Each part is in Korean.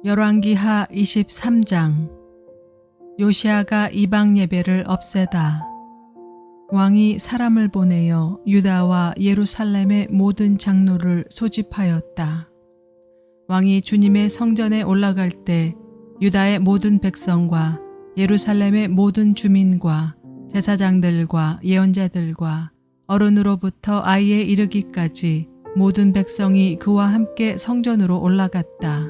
열왕기하 23장. 요시야가 이방 예배를 없애다. 왕이 사람을 보내어 유다와 예루살렘의 모든 장로를 소집하였다. 왕이 주님의 성전에 올라갈 때 유다의 모든 백성과 예루살렘의 모든 주민과 제사장들과 예언자들과 어른으로부터 아이에 이르기까지 모든 백성이 그와 함께 성전으로 올라갔다.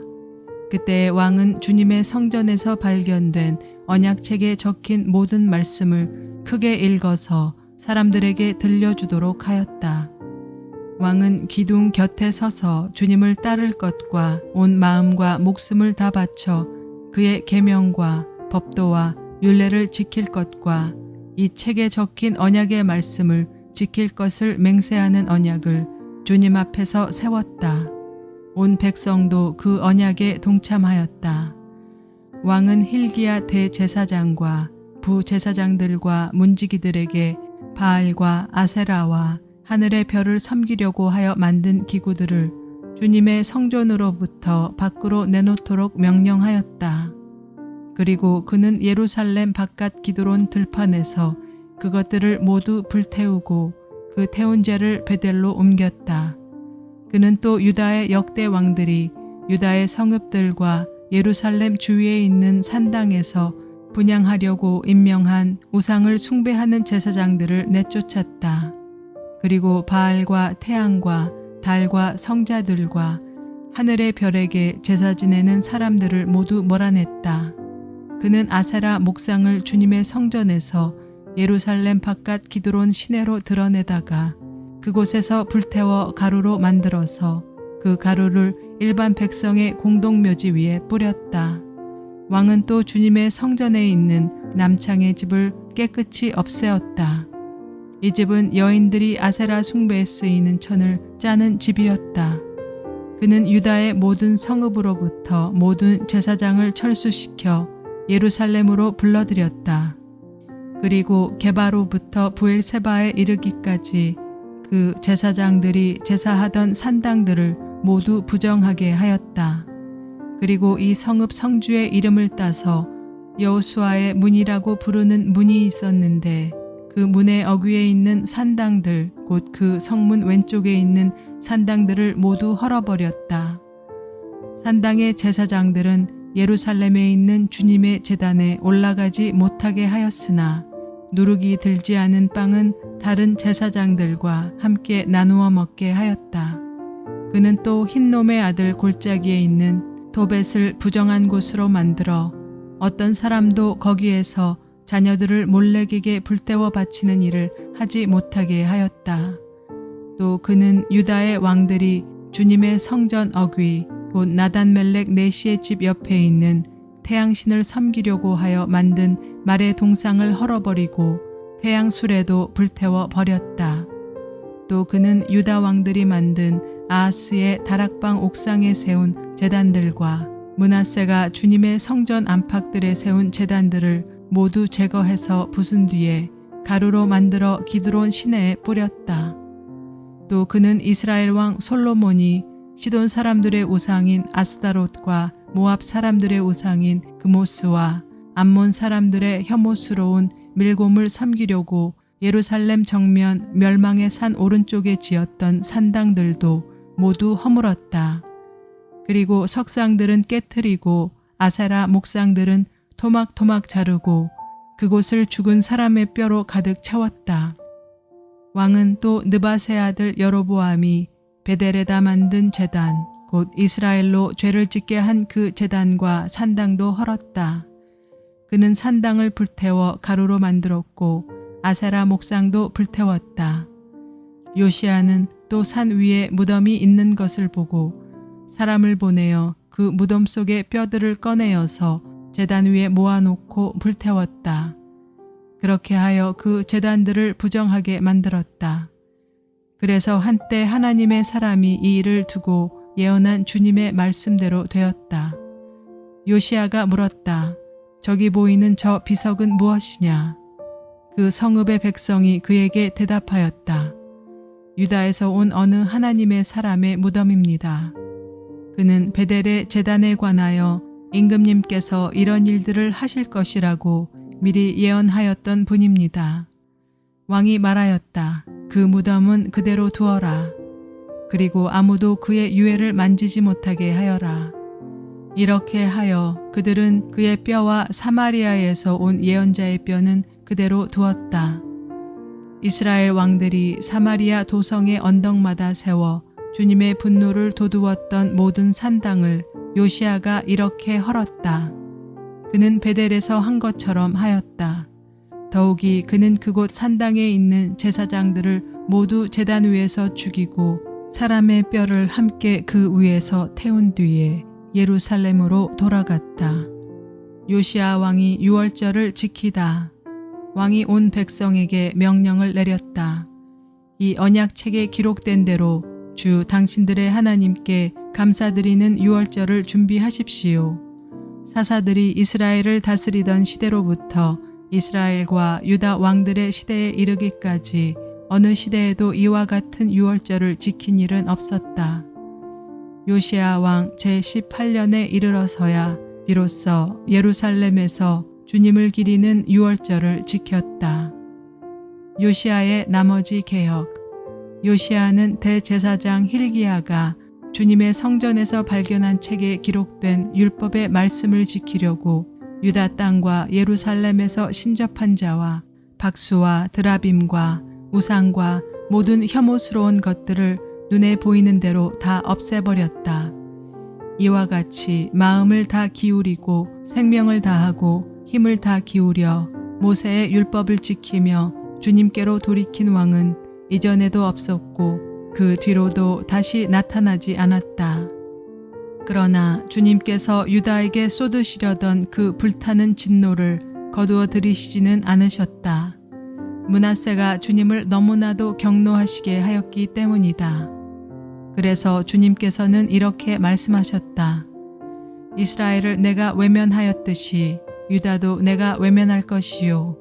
그때 왕은 주님의 성전에서 발견된 언약책에 적힌 모든 말씀을 크게 읽어서 사람들에게 들려주도록 하였다. 왕은 기둥 곁에 서서 주님을 따를 것과 온 마음과 목숨을 다 바쳐 그의 계명과 법도와 율례를 지킬 것과 이 책에 적힌 언약의 말씀을 지킬 것을 맹세하는 언약을 주님 앞에서 세웠다. 온 백성도 그 언약에 동참하였다. 왕은 hil기야 대제사장과 부제사장들과 문지기들에게 바알과 아세라와 하늘의 별을 섬기려고 하여 만든 기구들을 주님의 성전으로부터 밖으로 내놓도록 명령하였다. 그리고 그는 예루살렘 바깥 기드론 들판에서 그것들을 모두 불태우고 그 태운 재를 베델로 옮겼다. 그는 또 유다의 역대 왕들이 유다의 성읍들과 예루살렘 주위에 있는 산당에서 분향하려고 임명한 우상을 숭배하는 제사장들을 내쫓았다. 그리고 바알과 태양과 달과 성자들과 하늘의 별에게 제사 지내는 사람들을 모두 몰아냈다. 그는 아세라 목상을 주님의 성전에서 예루살렘 바깥 기드론 시내로 드러내다가 그곳에서 불태워 가루로 만들어서 그 가루를 일반 백성의 공동묘지 위에 뿌렸다. 왕은 또 주님의 성전에 있는 남창의 집을 깨끗이 없애었다. 이 집은 여인들이 아세라 숭배에 쓰이는 천을 짜는 집이었다. 그는 유다의 모든 성읍으로부터 모든 제사장을 철수시켜 예루살렘으로 불러들였다. 그리고 게바로부터 부엘세바에 이르기까지 그 제사장들이 제사하던 산당들을 모두 부정하게 하였다. 그리고 이 성읍 성주의 이름을 따서 여호수아의 문이라고 부르는 문이 있었는데 그 문의 어귀에 있는 산당들 곧 그 성문 왼쪽에 있는 산당들을 모두 헐어버렸다. 산당의 제사장들은 예루살렘에 있는 주님의 제단에 올라가지 못하게 하였으나 누룩이 들지 않은 빵은 다른 제사장들과 함께 나누어 먹게 하였다. 그는 또 흰놈의 아들 골짜기에 있는 도벳을 부정한 곳으로 만들어 어떤 사람도 거기에서 자녀들을 몰래에게 불태워 바치는 일을 하지 못하게 하였다. 또 그는 유다의 왕들이 주님의 성전 어귀 곧 나단멜렉 네시의 집 옆에 있는 태양신을 섬기려고 하여 만든 말의 동상을 헐어버리고 태양수레도 불태워 버렸다. 또 그는 유다 왕들이 만든 아하스의 다락방 옥상에 세운 제단들과 므낫세가 주님의 성전 안팎들에 세운 제단들을 모두 제거해서 부순 뒤에 가루로 만들어 기드론 시내에 뿌렸다. 또 그는 이스라엘 왕 솔로몬이 시돈 사람들의 우상인 아스다롯과 모압 사람들의 우상인 그모스와 암몬 사람들의 혐오스러운 밀곰을 섬기려고 예루살렘 정면 멸망의 산 오른쪽에 지었던 산당들도 모두 허물었다. 그리고 석상들은 깨트리고 아세라 목상들은 토막토막 자르고 그곳을 죽은 사람의 뼈로 가득 채웠다. 왕은 또 느밧의 아들 여로보암이 베델에다 만든 제단 곧 이스라엘로 죄를 짓게 한 그 제단과 산당도 헐었다. 그는 산당을 불태워 가루로 만들었고 아세라 목상도 불태웠다. 요시야는 또 산 위에 무덤이 있는 것을 보고 사람을 보내어 그 무덤 속의 뼈들을 꺼내어서 제단 위에 모아놓고 불태웠다. 그렇게 하여 그 제단들을 부정하게 만들었다. 그래서 한때 하나님의 사람이 이 일을 두고 예언한 주님의 말씀대로 되었다. 요시야가 물었다. 저기 보이는 저 비석은 무엇이냐? 그 성읍의 백성이 그에게 대답하였다. 유다에서 온 어느 하나님의 사람의 무덤입니다. 그는 베델의 제단에 관하여 임금님께서 이런 일들을 하실 것이라고 미리 예언하였던 분입니다. 왕이 말하였다. 그 무덤은 그대로 두어라. 그리고 아무도 그의 유해를 만지지 못하게 하여라. 이렇게 하여 그들은 그의 뼈와 사마리아에서 온 예언자의 뼈는 그대로 두었다. 이스라엘 왕들이 사마리아 도성의 언덕마다 세워 주님의 분노를 돋우었던 모든 산당을 요시야가 이렇게 헐었다. 그는 베델에서 한 것처럼 하였다. 더욱이 그는 그곳 산당에 있는 제사장들을 모두 제단 위에서 죽이고 사람의 뼈를 함께 그 위에서 태운 뒤에 예루살렘으로 돌아갔다. 요시야 왕이 유월절을 지키다. 왕이 온 백성에게 명령을 내렸다. 이 언약책에 기록된 대로 주 당신들의 하나님께 감사드리는 유월절을 준비하십시오. 사사들이 이스라엘을 다스리던 시대로부터 이스라엘과 유다 왕들의 시대에 이르기까지 어느 시대에도 이와 같은 유월절을 지킨 일은 없었다. 요시야 왕 제18년에 이르러서야 비로소 예루살렘에서 주님을 기리는 유월절을 지켰다. 요시야의 나머지 개혁. 요시야는 대제사장 hil기야가 주님의 성전에서 발견한 책에 기록된 율법의 말씀을 지키려고 유다 땅과 예루살렘에서 신접한 자와 박수와 드라빔과 우상과 모든 혐오스러운 것들을 눈에 보이는 대로 다 없애버렸다. 이와 같이 마음을 다 기울이고 생명을 다하고 힘을 다 기울여 모세의 율법을 지키며 주님께로 돌이킨 왕은 이전에도 없었고 그 뒤로도 다시 나타나지 않았다. 그러나 주님께서 유다에게 쏟으시려던 그 불타는 진노를 거두어 들이시지는 않으셨다. 므낫세가 주님을 너무나도 경노하시게 하였기 때문이다. 그래서 주님께서는 이렇게 말씀하셨다. 이스라엘을 내가 외면하였듯이 유다도 내가 외면할 것이요.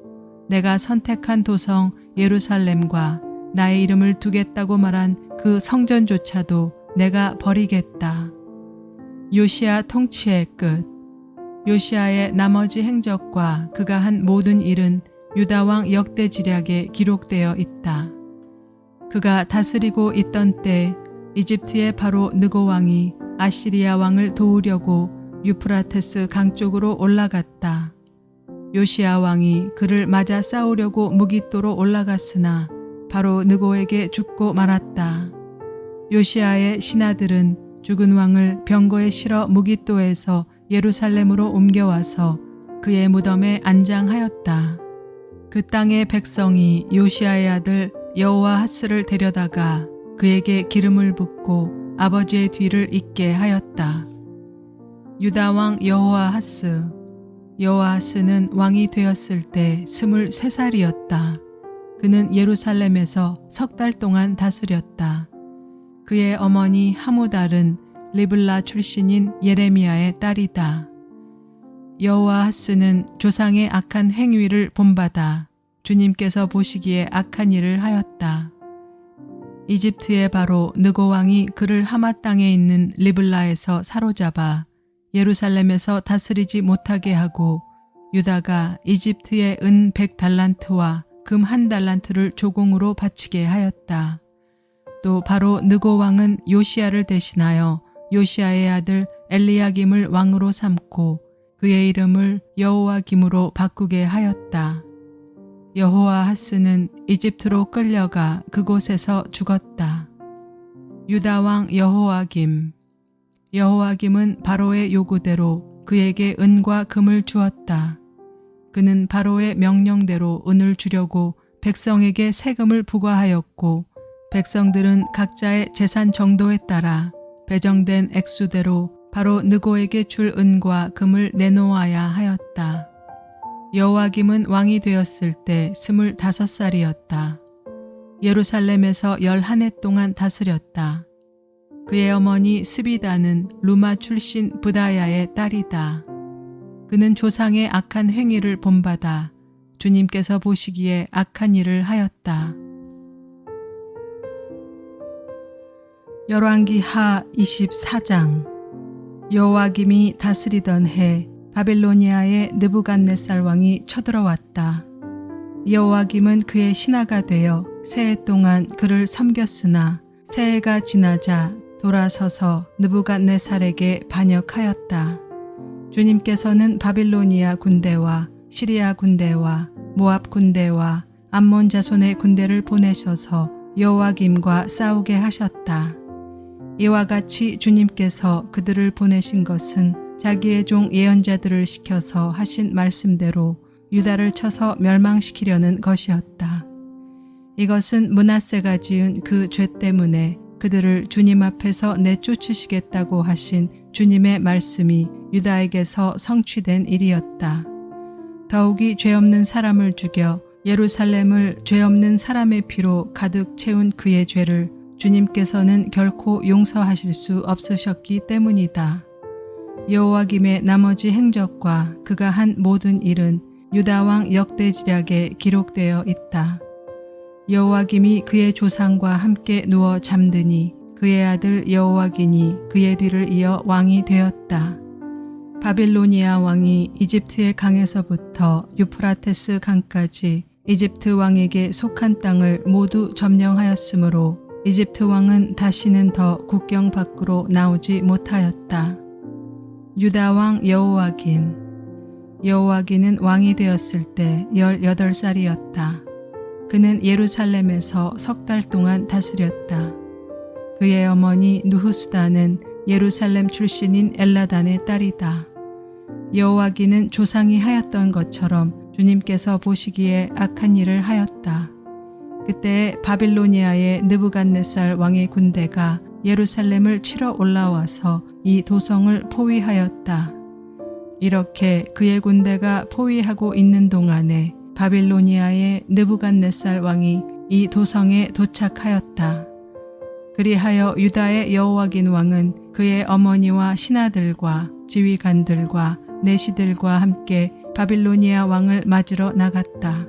내가 선택한 도성 예루살렘과 나의 이름을 두겠다고 말한 그 성전조차도 내가 버리겠다. 요시야 통치의 끝. 요시야의 나머지 행적과 그가 한 모든 일은 유다왕 역대지략에 기록되어 있다. 그가 다스리고 있던 때 이집트의 바로 느고 왕이 아시리아 왕을 도우려고 유프라테스 강 쪽으로 올라갔다. 요시야 왕이 그를 맞아 싸우려고 무깃도로 올라갔으나 바로 느고에게 죽고 말았다. 요시야의 신하들은 죽은 왕을 병거에 실어 무깃도에서 예루살렘으로 옮겨와서 그의 무덤에 안장하였다. 그 땅의 백성이 요시야의 아들 여호아하스를 데려다가 그에게 기름을 붓고 아버지의 뒤를 잇게 하였다. 유다 왕 여호아하스. 여호아하스는 왕이 되었을 때 23살이었다. 그는 예루살렘에서 3달 동안 다스렸다. 그의 어머니 하무달은 리블라 출신인 예레미야의 딸이다. 여호아하스는 조상의 악한 행위를 본받아 주님께서 보시기에 악한 일을 하였다. 이집트의 바로 느고 왕이 그를 하마 땅에 있는 리블라에서 사로잡아 예루살렘에서 다스리지 못하게 하고 유다가 이집트의 은 100달란트와 금 1달란트를 조공으로 바치게 하였다. 또 바로 느고 왕은 요시야를 대신하여 요시야의 아들 엘리야김을 왕으로 삼고 그의 이름을 여호와김으로 바꾸게 하였다. 여호아하스는 이집트로 끌려가 그곳에서 죽었다. 유다 왕 여호와김. 여호와김은 바로의 요구대로 그에게 은과 금을 주었다. 그는 바로의 명령대로 은을 주려고 백성에게 세금을 부과하였고 백성들은 각자의 재산 정도에 따라 배정된 액수대로 바로 느고에게 줄 은과 금을 내놓아야 하였다. 여호와김은 왕이 되었을 때 25살이었다. 예루살렘에서 11해 동안 다스렸다. 그의 어머니 스비다는 루마 출신 브다야의 딸이다. 그는 조상의 악한 행위를 본받아 주님께서 보시기에 악한 일을 하였다. 열왕기 하 24장. 여호와김이 다스리던 해 바빌로니아의 느부갓네살 왕이 쳐들어왔다. 여호와김은 그의 신하가 되어 새해 동안 그를 섬겼으나 새해가 지나자 돌아서서 느부갓네살에게 반역하였다. 주님께서는 바빌로니아 군대와 시리아 군대와 모압 군대와 암몬 자손의 군대를 보내셔서 여호와김과 싸우게 하셨다. 이와 같이 주님께서 그들을 보내신 것은 자기의 종 예언자들을 시켜서 하신 말씀대로 유다를 쳐서 멸망시키려는 것이었다. 이것은 므낫세가 지은 그 죄 때문에 그들을 주님 앞에서 내쫓으시겠다고 하신 주님의 말씀이 유다에게서 성취된 일이었다. 더욱이 죄 없는 사람을 죽여 예루살렘을 죄 없는 사람의 피로 가득 채운 그의 죄를 주님께서는 결코 용서하실 수 없으셨기 때문이다. 여호와김의 나머지 행적과 그가 한 모든 일은 유다왕 역대지략에 기록되어 있다. 여호와김이 그의 조상과 함께 누워 잠드니 그의 아들 여호와긴이 그의 뒤를 이어 왕이 되었다. 바빌로니아 왕이 이집트의 강에서부터 유프라테스 강까지 이집트 왕에게 속한 땅을 모두 점령하였으므로 이집트 왕은 다시는 더 국경 밖으로 나오지 못하였다. 유다 왕 여호와긴. 여호와긴은 왕이 되었을 때 18살이었다. 그는 예루살렘에서 3달 동안 다스렸다. 그의 어머니 누후스다는 예루살렘 출신인 엘라단의 딸이다. 여호와긴은 조상이 하였던 것처럼 주님께서 보시기에 악한 일을 하였다. 그때 바빌로니아의 느부갓네살 왕의 군대가 예루살렘을 치러 올라와서 이 도성을 포위하였다. 이렇게 그의 군대가 포위하고 있는 동안에 바빌로니아의 느부갓네살 왕이 이 도성에 도착하였다. 그리하여 유다의 여호와긴 왕은 그의 어머니와 신하들과 지휘관들과 내시들과 함께 바빌로니아 왕을 맞으러 나갔다.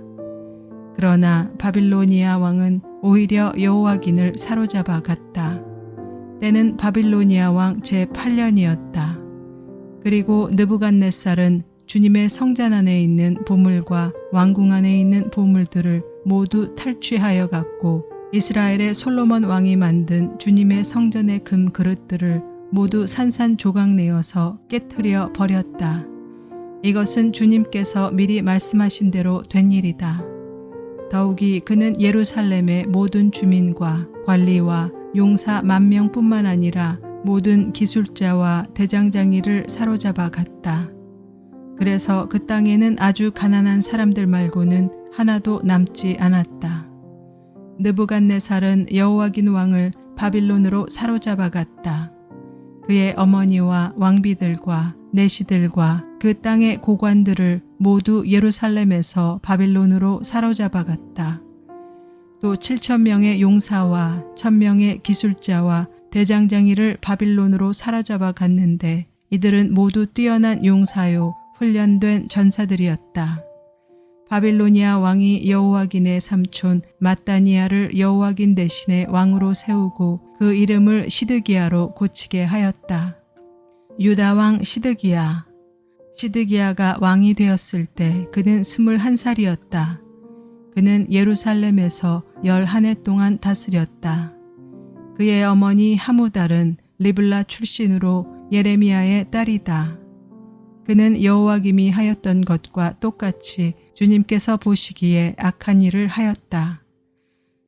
그러나 바빌로니아 왕은 오히려 여호와긴을 사로잡아 갔다. 때는 바빌로니아 왕 제8년이었다. 그리고 느부갓네살은 주님의 성전 안에 있는 보물과 왕궁 안에 있는 보물들을 모두 탈취하여 갔고 이스라엘의 솔로몬 왕이 만든 주님의 성전의 금 그릇들을 모두 산산조각내어서 깨트려 버렸다. 이것은 주님께서 미리 말씀하신 대로 된 일이다. 더욱이 그는 예루살렘의 모든 주민과 관리와 용사 10,000명뿐만 아니라 모든 기술자와 대장장이를 사로잡아 갔다. 그래서 그 땅에는 아주 가난한 사람들 말고는 하나도 남지 않았다. 느부갓네살은 여호와긴 왕을 바빌론으로 사로잡아 갔다. 그의 어머니와 왕비들과 내시들과 그 땅의 고관들을 모두 예루살렘에서 바빌론으로 사로잡아 갔다. 또 7,000명의 용사와 1,000명의 기술자와 대장장이를 바빌론으로 사로잡아 갔는데 이들은 모두 뛰어난 용사요 훈련된 전사들이었다. 바빌로니아 왕이 여호와긴의 삼촌 마따니아를 여호와긴 대신에 왕으로 세우고 그 이름을 시드기야로 고치게 하였다. 유다 왕 시드기야. 시드기야가 왕이 되었을 때 그는 21살이었다. 그는 예루살렘에서 11해 동안 다스렸다. 그의 어머니 하무달은 리블라 출신으로 예레미야의 딸이다. 그는 여호와김이 하였던 것과 똑같이 주님께서 보시기에 악한 일을 하였다.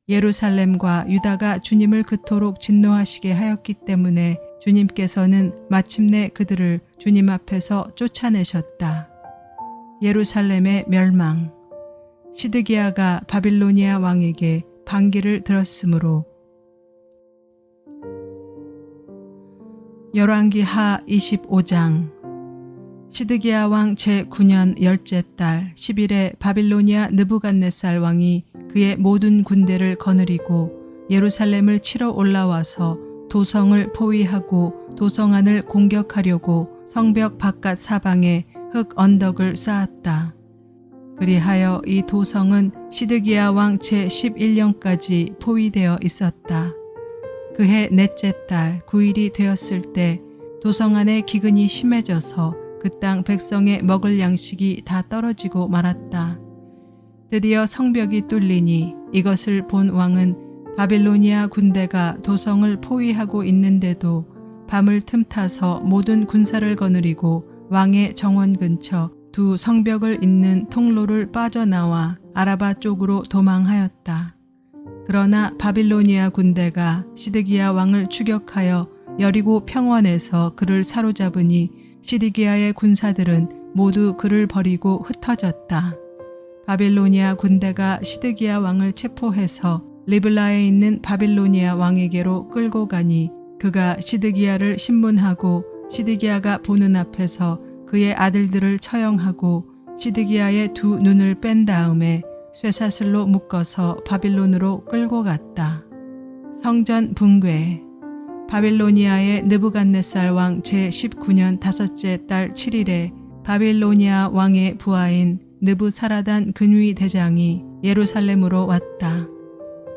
예루살렘과 유다가 주님을 그토록 진노하시게 하였기 때문에 주님께서는 마침내 그들을 주님 앞에서 쫓아내셨다. 예루살렘의 멸망. 시드기야가 바빌로니아 왕에게 반기를 들었으므로. 열왕기하 25장. 시드기야 왕 제9년 10째 달 10일에 바빌로니아 느부갓네살 왕이 그의 모든 군대를 거느리고 예루살렘을 치러 올라와서 도성을 포위하고 도성 안을 공격하려고 성벽 바깥 사방에 흙 언덕을 쌓았다. 그리하여 이 도성은 시드기야 왕 제11년까지 포위되어 있었다. 그해 넷째 달 9일이 되었을 때 도성 안에 기근이 심해져서 그 땅 백성의 먹을 양식이 다 떨어지고 말았다. 드디어 성벽이 뚫리니 이것을 본 왕은 바빌로니아 군대가 도성을 포위하고 있는데도 밤을 틈타서 모든 군사를 거느리고 왕의 정원 근처 두 성벽을 잇는 통로를 빠져나와 아라바 쪽으로 도망하였다. 그러나 바빌로니아 군대가 시드기야 왕을 추격하여 여리고 평원에서 그를 사로잡으니 시드기야의 군사들은 모두 그를 버리고 흩어졌다. 바빌로니아 군대가 시드기야 왕을 체포해서 리블라에 있는 바빌로니아 왕에게로 끌고 가니 그가 시드기야를 신문하고 시드기야가 보는 앞에서 그의 아들들을 처형하고 시드기야의 두 눈을 뺀 다음에 쇠사슬로 묶어서 바빌론으로 끌고 갔다. 성전 붕괴. 바빌로니아의 느부갓네살 왕 제19년 다섯째 달 7일에 바빌로니아 왕의 부하인 느부사라단 근위 대장이 예루살렘으로 왔다.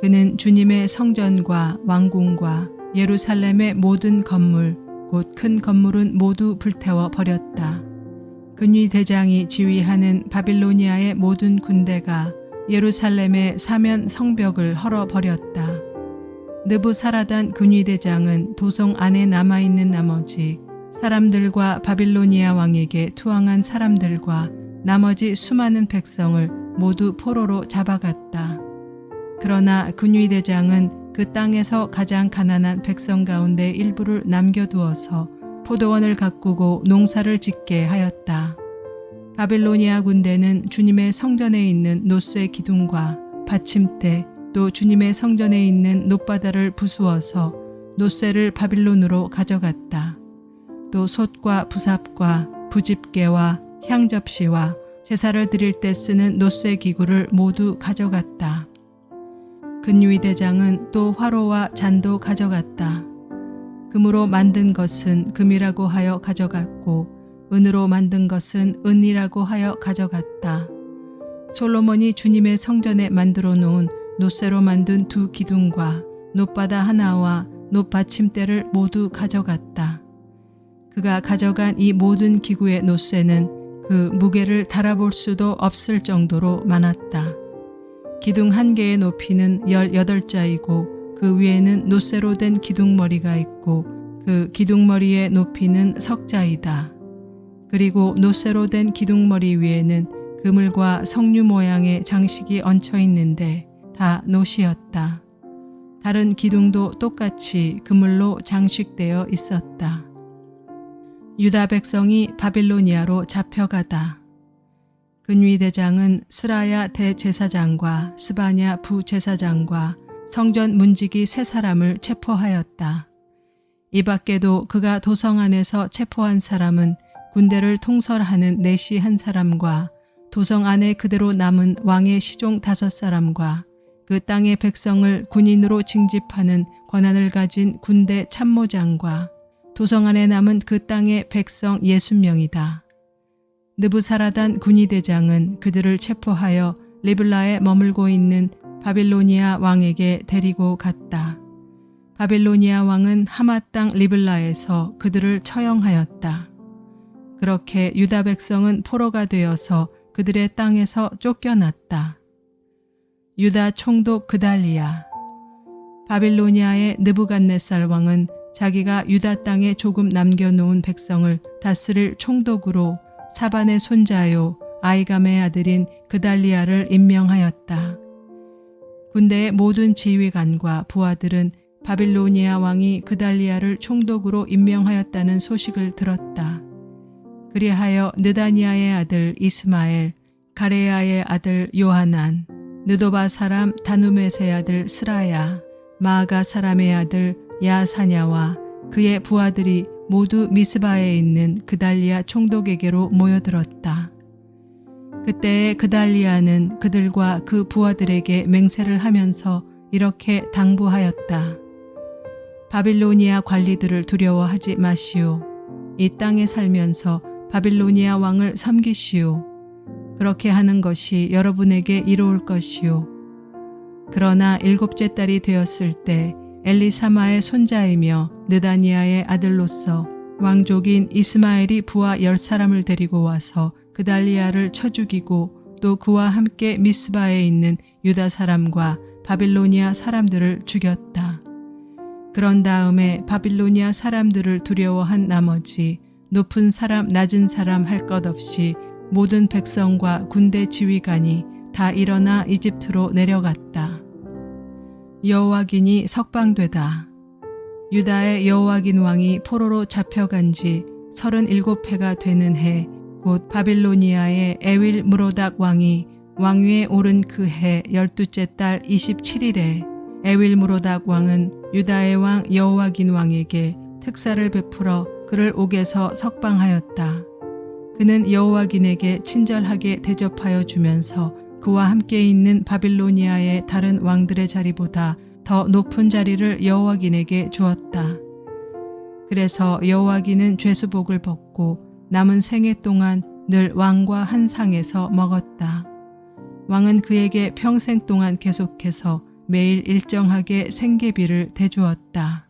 그는 주님의 성전과 왕궁과 예루살렘의 모든 건물, 곧 큰 건물은 모두 불태워 버렸다. 근위 대장이 지휘하는 바빌로니아의 모든 군대가 예루살렘의 사면 성벽을 헐어버렸다. 느부사라단 근위대장은 도성 안에 남아있는 나머지 사람들과 바빌로니아 왕에게 투항한 사람들과 나머지 수많은 백성을 모두 포로로 잡아갔다. 그러나 근위대장은 그 땅에서 가장 가난한 백성 가운데 일부를 남겨두어서 포도원을 가꾸고 농사를 짓게 하였다. 바빌로니아 군대는 주님의 성전에 있는 놋쇠 기둥과 받침대 또 주님의 성전에 있는 놋바다를 부수어서 놋쇠를 바빌론으로 가져갔다. 또 솥과 부삽과 부집게와 향접시와 제사를 드릴 때 쓰는 놋쇠 기구를 모두 가져갔다. 근위대장은 또 화로와 잔도 가져갔다. 금으로 만든 것은 금이라고 하여 가져갔고 은으로 만든 것은 은이라고 하여 가져갔다. 솔로몬이 주님의 성전에 만들어 놓은 놋쇠로 만든 두 기둥과 놋바다 하나와 놋받침대를 모두 가져갔다. 그가 가져간 이 모든 기구의 놋쇠는 그 무게를 달아볼 수도 없을 정도로 많았다. 기둥 한 개의 높이는 18자이고 그 위에는 놋쇠로 된 기둥머리가 있고 그 기둥머리의 높이는 석자이다. 그리고 놋쇠로 된 기둥머리 위에는 그물과 석류 모양의 장식이 얹혀 있는데 다 놋이었다. 다른 기둥도 똑같이 그물로 장식되어 있었다. 유다 백성이 바빌로니아로 잡혀가다. 근위대장은 스라야 대제사장과 스바냐 부제사장과 성전 문지기 세 사람을 체포하였다. 이 밖에도 그가 도성 안에서 체포한 사람은 군대를 통솔하는 내시 한 사람과 도성 안에 그대로 남은 왕의 시종 5사람과 그 땅의 백성을 군인으로 징집하는 권한을 가진 군대 참모장과 도성 안에 남은 그 땅의 백성 60명이다. 느부사라단 군위대장은 그들을 체포하여 리블라에 머물고 있는 바빌로니아 왕에게 데리고 갔다. 바빌로니아 왕은 하마 땅 리블라에서 그들을 처형하였다. 그렇게 유다 백성은 포로가 되어서 그들의 땅에서 쫓겨났다. 유다 총독 그달리야. 바빌로니아의 느부갓네살 왕은 자기가 유다 땅에 조금 남겨놓은 백성을 다스릴 총독으로 사반의 손자요 아이감의 아들인 그달리야를 임명하였다. 군대의 모든 지휘관과 부하들은 바빌로니아 왕이 그달리야를 총독으로 임명하였다는 소식을 들었다. 그리하여 느다니아의 아들 이스마엘, 가레야의 아들 요하난, 느도바 사람 다누메의 아들 스라야, 마아가 사람의 아들 야사냐와 그의 부하들이 모두 미스바에 있는 그달리야 총독에게로 모여들었다. 그때에 그달리야는 그들과 그 부하들에게 맹세를 하면서 이렇게 당부하였다. 바빌로니아 관리들을 두려워하지 마시오. 이 땅에 살면서 바빌로니아 왕을 섬기시오. 그렇게 하는 것이 여러분에게 이로울 것이오. 그러나 7째 달이 되었을 때 엘리사마의 손자이며 느다니아의 아들로서 왕족인 이스마엘이 부하 10사람을 데리고 와서 그달리아를 쳐 죽이고 또 그와 함께 미스바에 있는 유다 사람과 바빌로니아 사람들을 죽였다. 그런 다음에 바빌로니아 사람들을 두려워한 나머지 높은 사람 낮은 사람 할 것 없이 모든 백성과 군대 지휘관이 다 일어나 이집트로 내려갔다. 여호와긴이 석방되다. 유다의 여호와긴 왕이 포로로 잡혀간 지 37해가 되는 해, 곧 바빌로니아의 에윌 무로닥 왕이 왕위에 오른 그 해 12째 달 27일에 에윌 무로닥 왕은 유다의 왕 여호와긴 왕에게 특사를 베풀어 그를 옥에서 석방하였다. 그는 여호와긴에게 친절하게 대접하여 주면서 그와 함께 있는 바빌로니아의 다른 왕들의 자리보다 더 높은 자리를 여호와긴에게 주었다. 그래서 여호와긴은 죄수복을 벗고 남은 생애 동안 늘 왕과 한 상에서 먹었다. 왕은 그에게 평생 동안 계속해서 매일 일정하게 생계비를 대주었다.